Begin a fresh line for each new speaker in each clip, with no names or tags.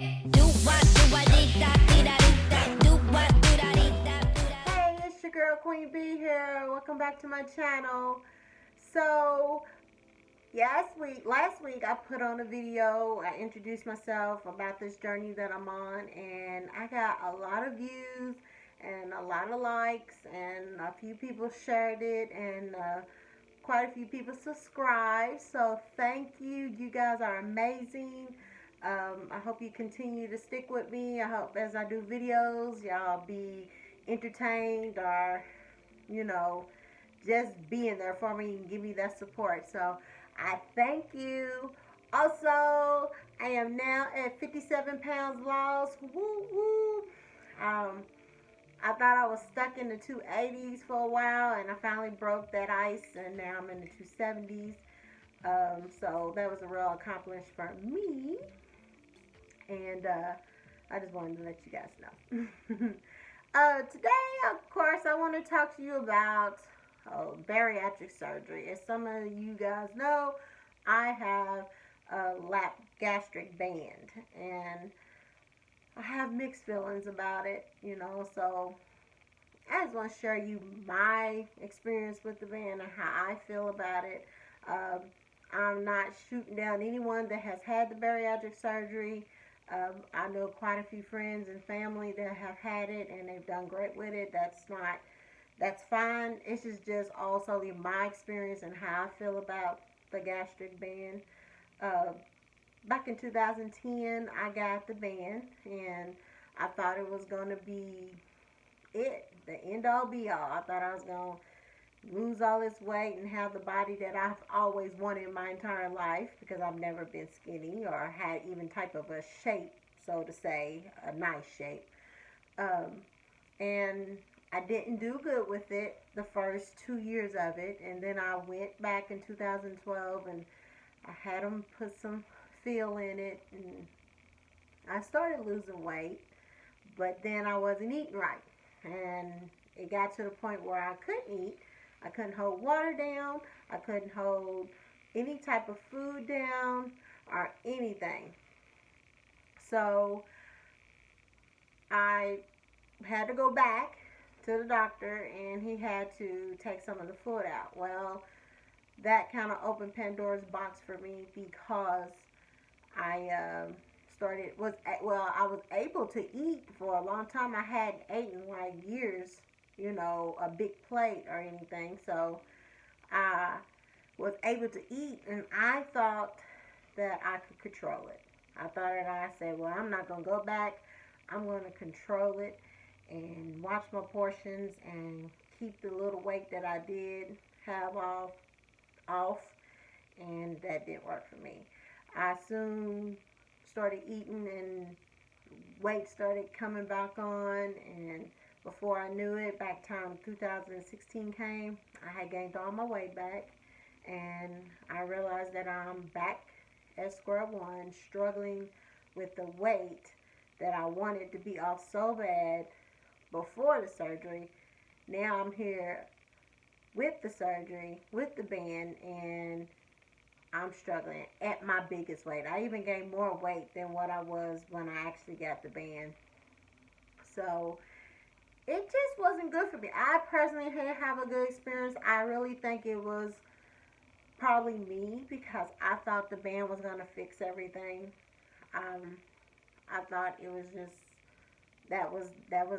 Hey, it's your girl Queen B here. Welcome back to my channel. So, last week I put on a video. I introduced myself about this journey that I'm on, and I got a lot of views and a lot of likes, and a few people shared it, and quite a few people subscribed. So thank you. You guys are amazing. I hope you continue to stick with me. I hope as I do videos, y'all be entertained or, you know, just being there for me and give me that support. So I thank you. Also, I am now at 57 pounds lost. Woo woo. I thought I was stuck in the 280s for a while, and I finally broke that ice, and now I'm in the 270s. So that was a real accomplishment for me, and I just wanted to let you guys know. Today, of course, I want to talk to you about bariatric surgery. As some of you guys know, I have a gastric band, and I have mixed feelings about it, so I just want to share you my experience with the band and how I feel about it. I'm not shooting down anyone that has had the bariatric surgery. I know quite a few friends and family that have had it and they've done great with it. That's fine. It's just also my experience and how I feel about the gastric band. Uh, Back in 2010, I got the band, and I thought it was going to be the end all be all. I thought I was going to lose all this weight and have the body that I've always wanted in my entire life, because I've never been skinny or had even type of a shape, so to say, a nice shape. And I didn't do good with it the first 2 years of it, and then I went back in 2012 and I had them put some feel in it, and I started losing weight, but then I wasn't eating right, and it got to the point where I couldn't eat. I couldn't hold water down. I couldn't hold any type of food down or anything. So I had to go back to the doctor, and he had to take some of the fluid out. Well, that kind of opened Pandora's box for me, because I I was able to eat for a long time. I hadn't eaten like years, a big plate or anything. So I was able to eat, and I thought that I could control it. I said, well, I'm not going to go back. I'm going to control it and watch my portions and keep the little weight that I did have off, and that didn't work for me. I soon started eating, and weight started coming back on, and before I knew it, back time 2016 came, I had gained all my weight back, and I realized that I'm back at square one, struggling with the weight that I wanted to be off so bad before the surgery. Now I'm here with the surgery, with the band, and I'm struggling at my biggest weight. I even gained more weight than what I was when I actually got the band. So it just wasn't good for me. I personally didn't have a good experience. I really think it was probably me, because I thought the band was going to fix everything. I thought it was just that was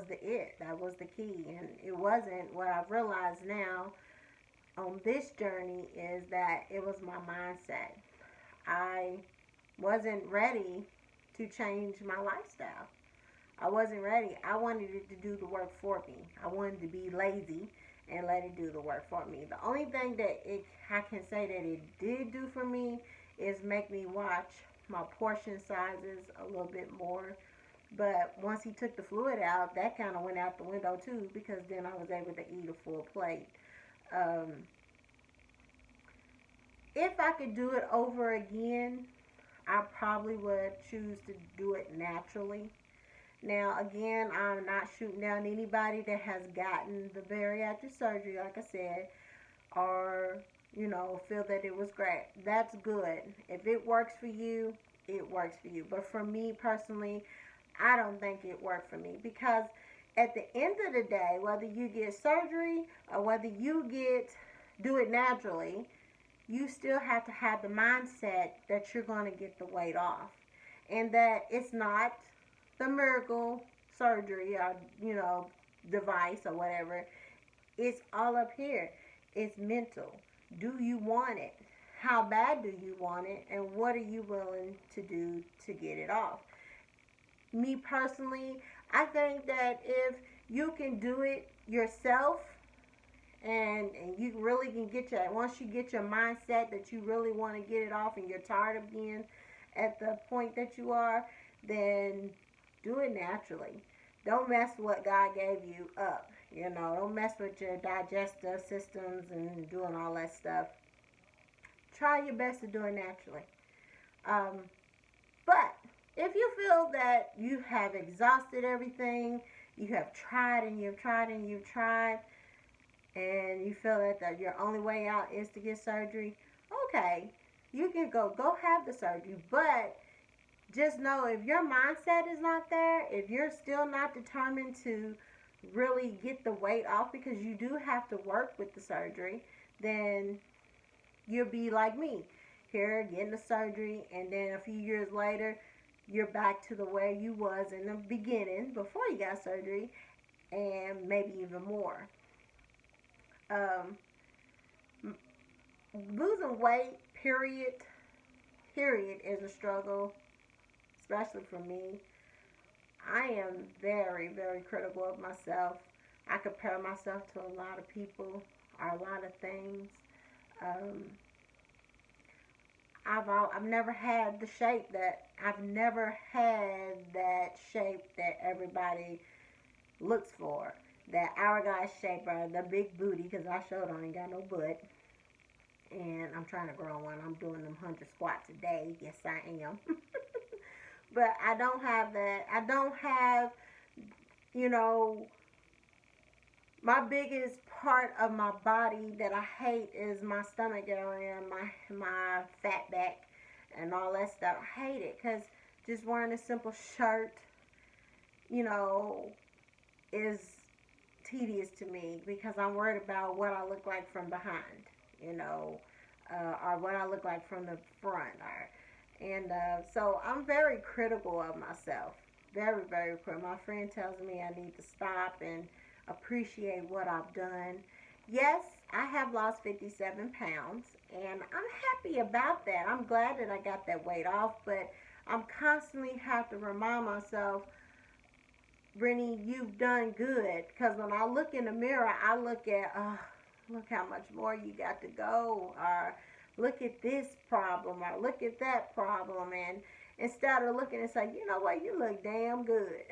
the key, and it wasn't. What I've realized now on this journey is that it was my mindset. I wasn't ready to change my lifestyle. I wasn't ready. I wanted it to do the work for me. I wanted to be lazy and let it do the work for me. The only thing that I can say that it did do for me is make me watch my portion sizes a little bit more. But once he took the fluid out, that kind of went out the window too, because then I was able to eat a full plate. If I could do it over again, I probably would choose to do it naturally. Now, again, I'm not shooting down anybody that has gotten the bariatric surgery, like I said, or, feel that it was great. That's good. If it works for you, it works for you. But for me personally, I don't think it worked for me because at the end of the day, whether you get surgery or whether you do it naturally, you still have to have the mindset that you're going to get the weight off and that it's not the miracle surgery or, device or whatever. It's all up here. It's mental. Do you want it? How bad do you want it? And what are you willing to do to get it off? Me personally, I think that if you can do it yourself and you really can once you get your mindset that you really want to get it off and you're tired of being at the point that you are, then do it naturally. Don't mess what God gave you up. Don't mess with your digestive systems and doing all that stuff. Try your best to do it naturally. But if you feel that you have exhausted everything, you have tried and you've tried and you've tried, and you feel that your only way out is to get surgery, okay, you can go have the surgery. But just know if your mindset is not there, if you're still not determined to really get the weight off, because you do have to work with the surgery, then you'll be like me, here getting the surgery, and then a few years later, you're back to the way you was in the beginning before you got surgery, and maybe even more. Losing weight, period, is a struggle, especially for me. I am very, very critical of myself. I compare myself to a lot of people or a lot of things. I've never had that shape that everybody looks for. That hourglass shape or the big booty, because I showed I ain't got no butt. And I'm trying to grow one. I'm doing them 100 squats a day. Yes, I am. But I don't have that. I don't have, my biggest part of my body that I hate is my stomach area, my fat back, and all that stuff. I hate it because just wearing a simple shirt, is tedious to me because I'm worried about what I look like from behind, or what I look like from the front, so I'm very critical of myself. Very, very critical. My friend tells me I need to stop and appreciate what I've done. Yes, I have lost 57 pounds, and I'm happy about that. I'm glad that I got that weight off, but I'm constantly have to remind myself, Brittany, you've done good. Because when I look in the mirror, I look at, look how much more you got to go, or look at this problem, or look at that problem, and instead of looking and saying, you know what, you look damn good.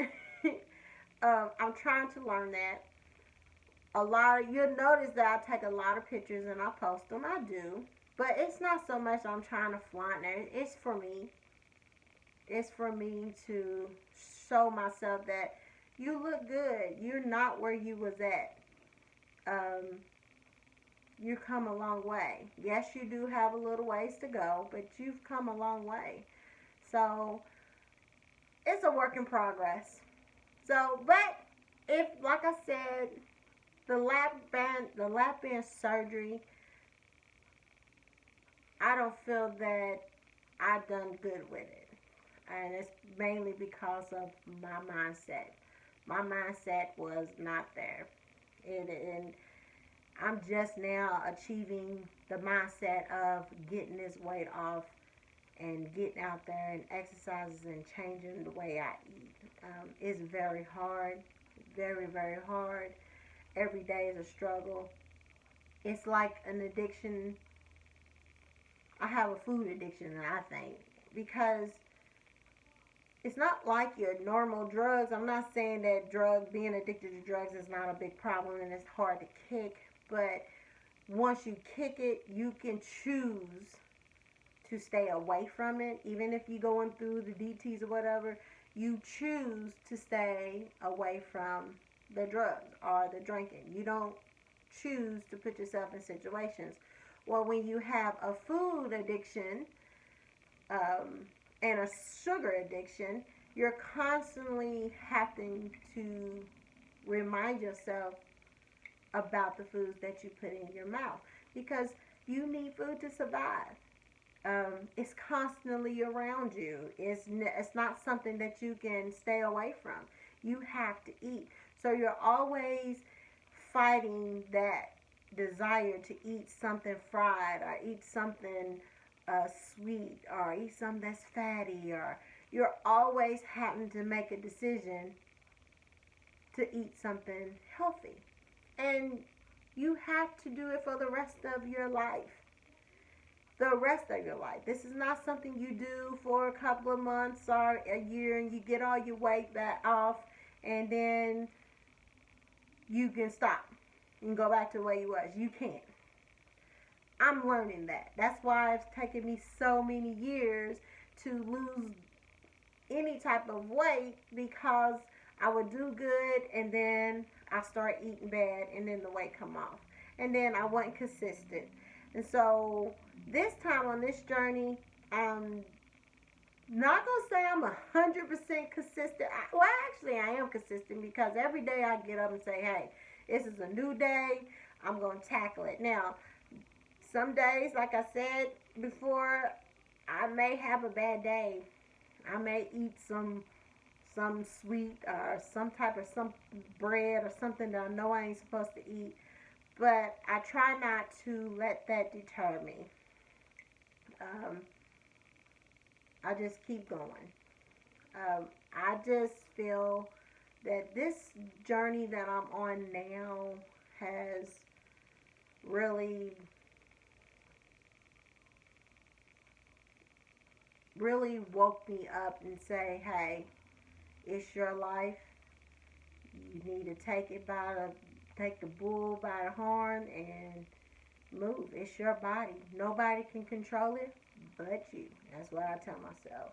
I'm trying to learn that. You'll notice that I take a lot of pictures and I post them. I do, but it's not so much I'm trying to flaunt it. It's for me. It's for me to show myself that you look good. You're not where you was at. You've come a long way. Yes, you do have a little ways to go, but you've come a long way. So it's a work in progress. But if, like I said, the lap band surgery, I don't feel that I've done good with it. And it's mainly because of my mindset. My mindset was not there. And I'm just now achieving the mindset of getting this weight off and getting out there and exercises and changing the way I eat. It's very hard. Very, very hard. Every day is a struggle. It's like an addiction. I have a food addiction, I think, because it's not like your normal drugs. I'm not saying that being addicted to drugs is not a big problem and it's hard to kick, but once you kick it, you can choose to stay away from it. Even if you're going through the DTs or whatever, you choose to stay away from the drugs or the drinking. You don't choose to put yourself in situations. Well, when you have a food addiction, and a sugar addiction, you're constantly having to remind yourself about the foods that you put in your mouth because you need food to survive. It's constantly around you. It's not something that you can stay away from. You have to eat. So you're always fighting that desire to eat something fried or eat something sweet or eat something that's fatty, or you're always having to make a decision to eat something healthy. And you have to do it for the rest of your life. The rest of your life. This is not something you do for a couple of months or a year and you get all your weight back off and then you can stop and go back to the way you was. You can't. I'm learning that. That's why it's taken me so many years to lose any type of weight, because I would do good and then I start eating bad and then the weight come off. And then I wasn't consistent. And so this time on this journey, I'm not going to say I'm 100% consistent. Well, actually, I am consistent because every day I get up and say, hey, this is a new day. I'm going to tackle it. Now, some days, like I said before, I may have a bad day. I may eat some sweet or some type of some bread or something that I know I ain't supposed to eat. But I try not to let that deter me. I just keep going. I just feel that this journey that I'm on now has really woke me up and say, hey, it's your life. You need to take the bull by the horn and move. It's your body. Nobody can control it but you. That's what I tell myself.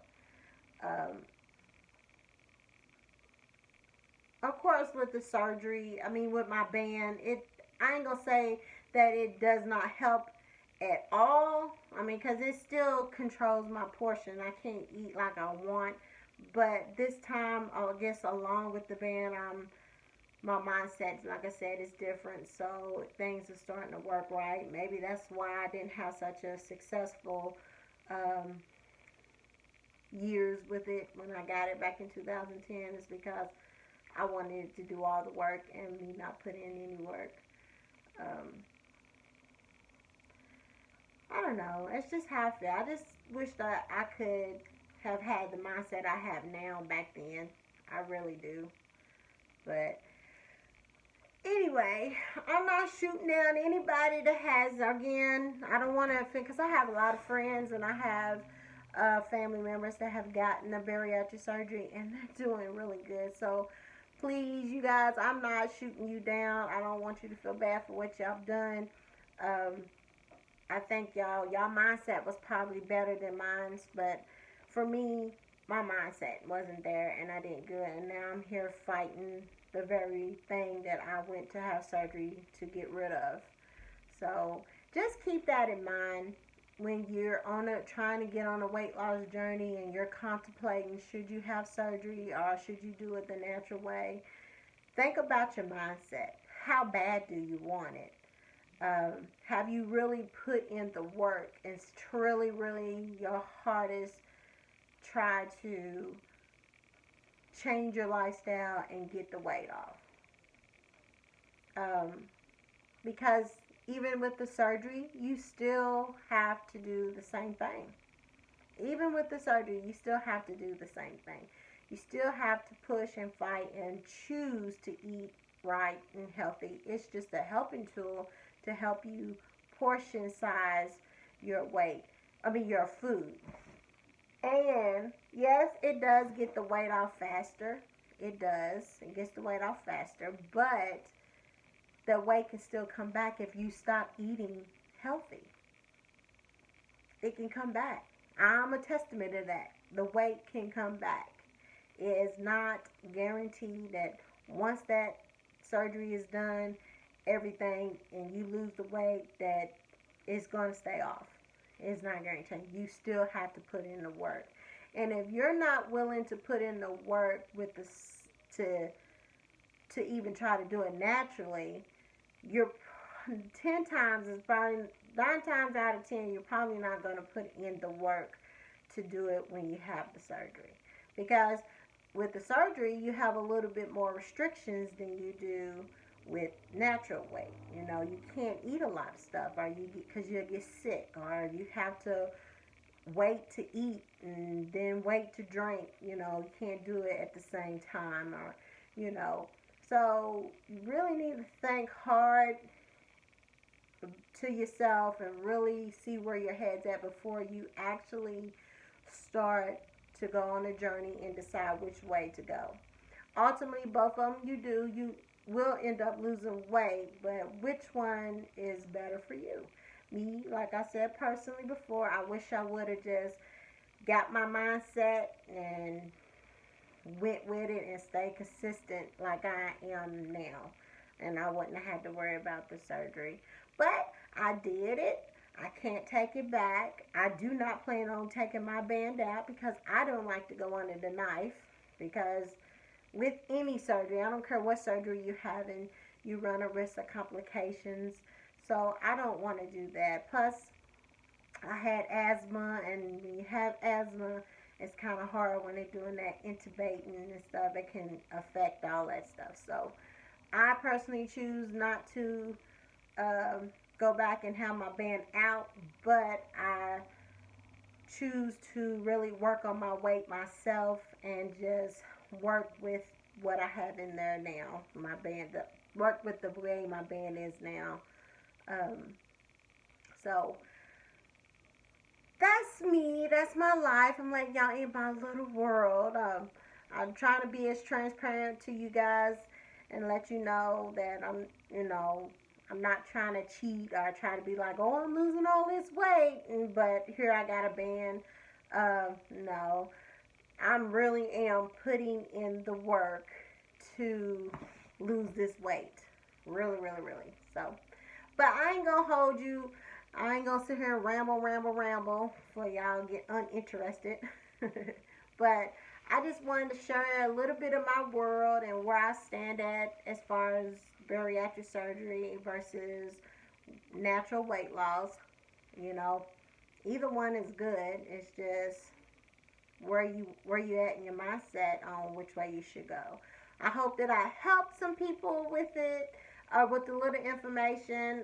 Of course, with the surgery, with my band, I ain't gonna say that it does not help at all. Because it still controls my portion. I can't eat like I want. But this time, I guess along with the band, my mindset, like I said, is different. So things are starting to work right. Maybe that's why I didn't have such a successful years with it when I got it back in 2010, is because I wanted to do all the work and me not put in any work. I don't know. It's just how I feel. I just wish that I could have had the mindset I have now back then. I really do. But anyway, I'm not shooting down anybody that has, again, I don't want to offend, because I have a lot of friends and I have family members that have gotten a bariatric surgery and they're doing really good. So please, you guys, I'm not shooting you down. I don't want you to feel bad for what y'all done. I think y'all mindset was probably better than mine, but for me, my mindset wasn't there and I didn't good, and now I'm here fighting the very thing that I went to have surgery to get rid of. So just keep that in mind when you're trying to get on a weight loss journey and you're contemplating, should you have surgery or should you do it the natural way. Think about your mindset. How bad do you want it? Have you really put in the work and really your hardest try to change your lifestyle and get the weight off? Because even with the surgery, you still have to do the same thing. Even with the surgery, you still have to do the same thing. You still have to push and fight and choose to eat right and healthy. It's just a helping tool to help you portion size your your food. And yes, it does get the weight off faster. It does. It gets the weight off faster. But the weight can still come back if you stop eating healthy. It can come back. I'm a testament to that. The weight can come back. It is not guaranteed that once that surgery is done, everything, and you lose the weight, that it's going to stay off. It's not guaranteed. You still have to put in the work. And if you're not willing to put in the work with the to even try to do it naturally, you're 10 times is probably 9 times out of 10 you're probably not going to put in the work to do it when you have the surgery, because with the surgery you have a little bit more restrictions than you do with natural weight. You know, you can't eat a lot of stuff, or you get, because you'll get sick, or you have to wait to eat and then wait to drink. You know, you can't do it at the same time, or you know. So you really need to think hard to yourself and really see where your head's at before you actually start to go on a journey and decide which way to go. Ultimately, both of them you will end up losing weight, but which one is better for you? Me, like I said personally before, I wish I would have just got my mindset and went with it and stayed consistent like I am now. And I wouldn't have had to worry about the surgery. But I did it. I can't take it back. I do not plan on taking my band out because I don't like to go under the knife. Because with any surgery, I don't care what surgery you're having, you run a risk of complications. So I don't want to do that. Plus, I had asthma, and when you have asthma, it's kind of hard when they're doing that intubating and stuff. It can affect all that stuff. So I personally choose not to go back and have my band out, but I choose to really work on my weight myself and just work with what I have in there now. My band, work with the way my band is now. So that's me. That's my life. I'm letting y'all in my little world. I'm trying to be as transparent to you guys and let you know that I'm not trying to cheat or try to be like, oh, I'm losing all this weight, but here I got a band. No, I'm really am putting in the work to lose this weight. Really, really, really. So, but I ain't gonna hold you. I ain't gonna sit here and ramble for y'all get uninterested. But I just wanted to share a little bit of my world and where I stand at as far as bariatric surgery versus natural weight loss. You know, either one is good. It's just where you at in your mindset on which way you should go. I hope that I helped some people with it, with a little information.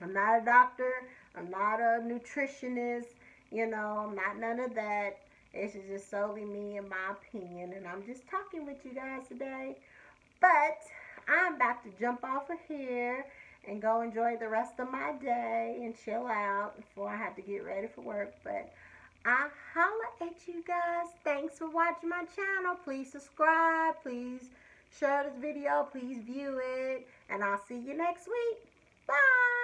I'm not a doctor. I'm not a nutritionist. You know, I'm not none of that. It's just solely me and my opinion, and I'm just talking with you guys today. But I'm about to jump off of here and go enjoy the rest of my day and chill out before I have to get ready for work. But I holla at you guys. Thanks for watching my channel. Please subscribe. Please share this video. Please view it. And I'll see you next week. Bye.